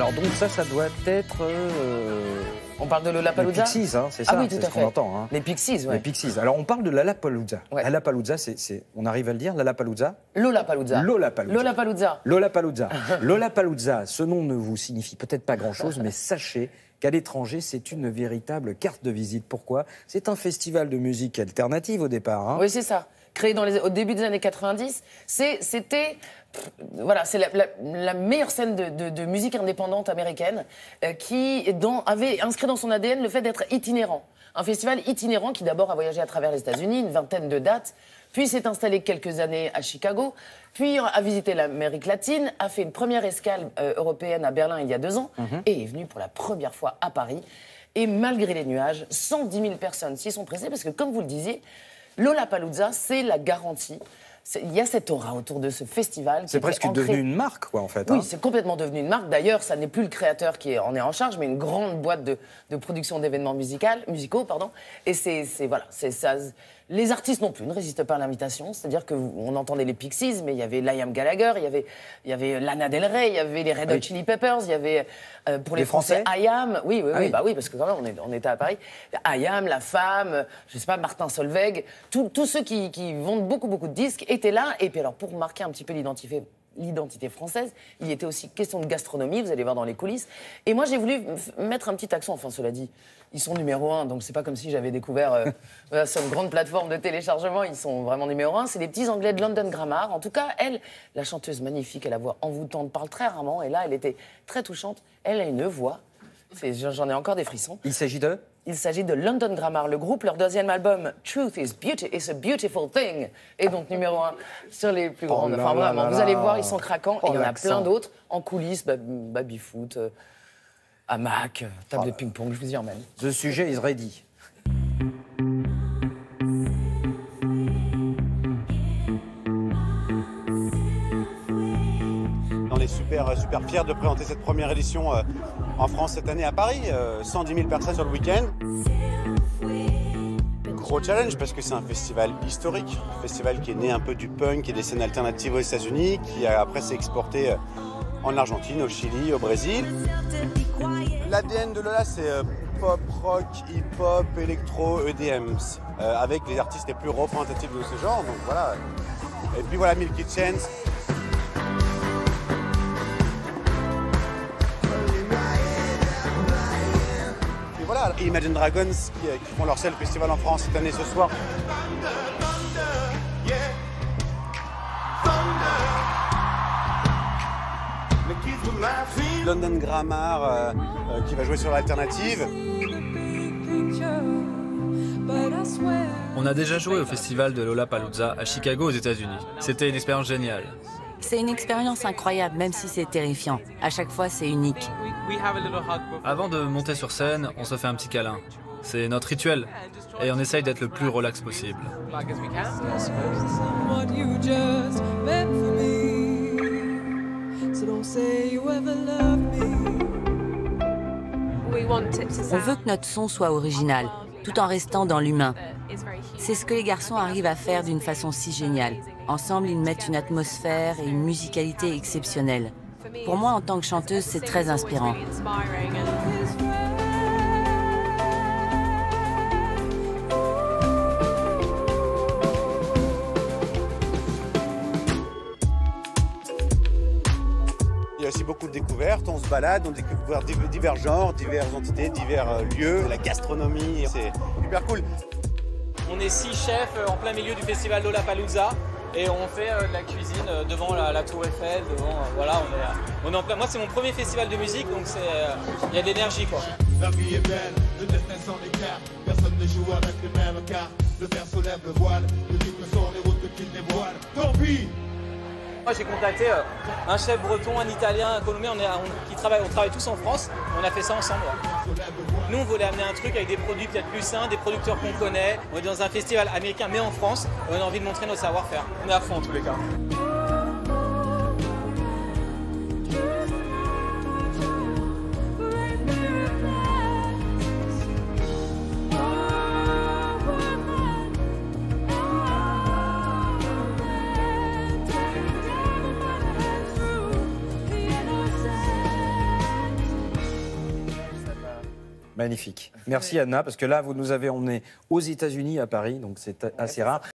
Alors donc ça doit être... On parle de Lollapalooza? Les Pixies, hein, c'est ça, ah oui, tout c'est à ce qu'on fait. entend. Hein. Les Pixies, ouais. Les Pixies. Alors on parle de Lollapalooza. Ouais. Lollapalooza, on arrive à le dire, Lollapalooza? Lollapalooza. Lollapalooza. Lollapalooza. Lollapalooza. Lollapalooza, ce nom ne vous signifie peut-être pas grand-chose, mais sachez qu'à l'étranger, c'est une véritable carte de visite. Pourquoi? C'est un festival de musique alternative au départ. Hein. Oui, c'est ça. Créé au début des années 90, c'était la meilleure scène de musique indépendante américaine qui avait inscrit dans son ADN le fait d'être itinérant. Un festival itinérant qui d'abord a voyagé à travers les États-Unis, une vingtaine de dates, puis s'est installé quelques années à Chicago, puis a visité l'Amérique latine, a fait une première escale européenne à Berlin il y a 2 ans, et est venu pour la première fois à Paris. Et malgré les nuages, 110 000 personnes s'y sont pressées, parce que comme vous le disiez, Lollapalooza, c'est la garantie. Il y a cette aura autour de ce festival. C'est presque devenu une marque, quoi, en fait. Oui, hein. c'est complètement devenu une marque. D'ailleurs, ça n'est plus le créateur qui en est en charge, mais une grande boîte de production d'événements musicaux. Et ça. Les artistes non plus ne résistent pas à l'invitation. C'est-à-dire qu'on entendait les Pixies, mais il y avait Liam Gallagher, il y avait Lana Del Rey, il y avait les Red Hot Chili Peppers, il y avait, pour les Français, IAM. Oui, parce que quand même, on était à Paris. IAM, La Femme, je sais pas, Martin Solveig, tous ceux qui vendent beaucoup de disques étaient là. Et puis alors, pour marquer un petit peu l'identité française, il était aussi question de gastronomie, vous allez voir dans les coulisses. Et moi, j'ai voulu mettre un petit accent, enfin, cela dit, ils sont numéro 1, donc c'est pas comme si j'avais découvert sur une grande plateforme de téléchargement, ils sont vraiment numéro 1. C'est des petits Anglais de London Grammar. En tout cas, elle, la chanteuse magnifique, elle a la voix envoûtante, parle très rarement, et là, elle était très touchante. Elle a une voix, j'en ai encore des frissons. Il s'agit de? Il s'agit de London Grammar, le groupe. Leur deuxième album, Truth is a Beautiful Thing, est donc numéro 1 sur les plus grandes. Enfin, vraiment, vous allez voir, ils sont craquants. Et il y en a plein d'autres en coulisses, baby-foot, hamac, table de ping-pong, je vous y emmène. The sujet is ready. On est super fiers de présenter cette première édition en France cette année à Paris. 110 000 personnes sur le week-end. Gros challenge parce que c'est un festival historique, un festival qui est né un peu du punk et des scènes alternatives aux États-Unis, qui après s'est exporté en Argentine, au Chili, au Brésil. L'ADN de Lola, c'est pop, rock, hip-hop, électro, EDM, avec les artistes les plus représentatifs de ce genre. Donc voilà. Et puis voilà, Milky Chance. Et voilà, Imagine Dragons qui font leur seul festival en France cette année ce soir. London Grammar qui va jouer sur l'alternative. On a déjà joué au festival de Lollapalooza à Chicago aux États-Unis. C'était une expérience géniale. C'est une expérience incroyable, même si c'est terrifiant. À chaque fois, c'est unique. Avant de monter sur scène, on se fait un petit câlin. C'est notre rituel. Et on essaye d'être le plus relax possible. On veut que notre son soit original, tout en restant dans l'humain. C'est ce que les garçons arrivent à faire d'une façon si géniale. Ensemble, ils mettent une atmosphère et une musicalité exceptionnelle. Pour moi, en tant que chanteuse, c'est très inspirant. Il y a aussi beaucoup de découvertes, on se balade, on découvre divers genres, diverses entités, divers lieux, la gastronomie, c'est super cool. On est 6 chefs en plein milieu du festival Lollapalooza et on fait de la cuisine devant la Tour Eiffel, voilà, on est en plein. Moi, c'est mon premier festival de musique, donc il y a de l'énergie, quoi. La vie est belle, le destin s'en écarte, personne ne joue avec les mêmes cartes. Le père soulève le voile, le rythme sont les routes qu'il dévoile. Tant pis. Moi, j'ai contacté un chef breton, un italien, un colombien, on travaille tous en France, on a fait ça ensemble. Nous, on voulait amener un truc avec des produits peut-être plus sains, des producteurs qu'on connaît. On est dans un festival américain, mais en France, on a envie de montrer notre savoir-faire. On est à fond en tous les cas. Magnifique. Merci Anna, parce que là, vous nous avez emmenés aux États-Unis, à Paris, donc c'est assez rare.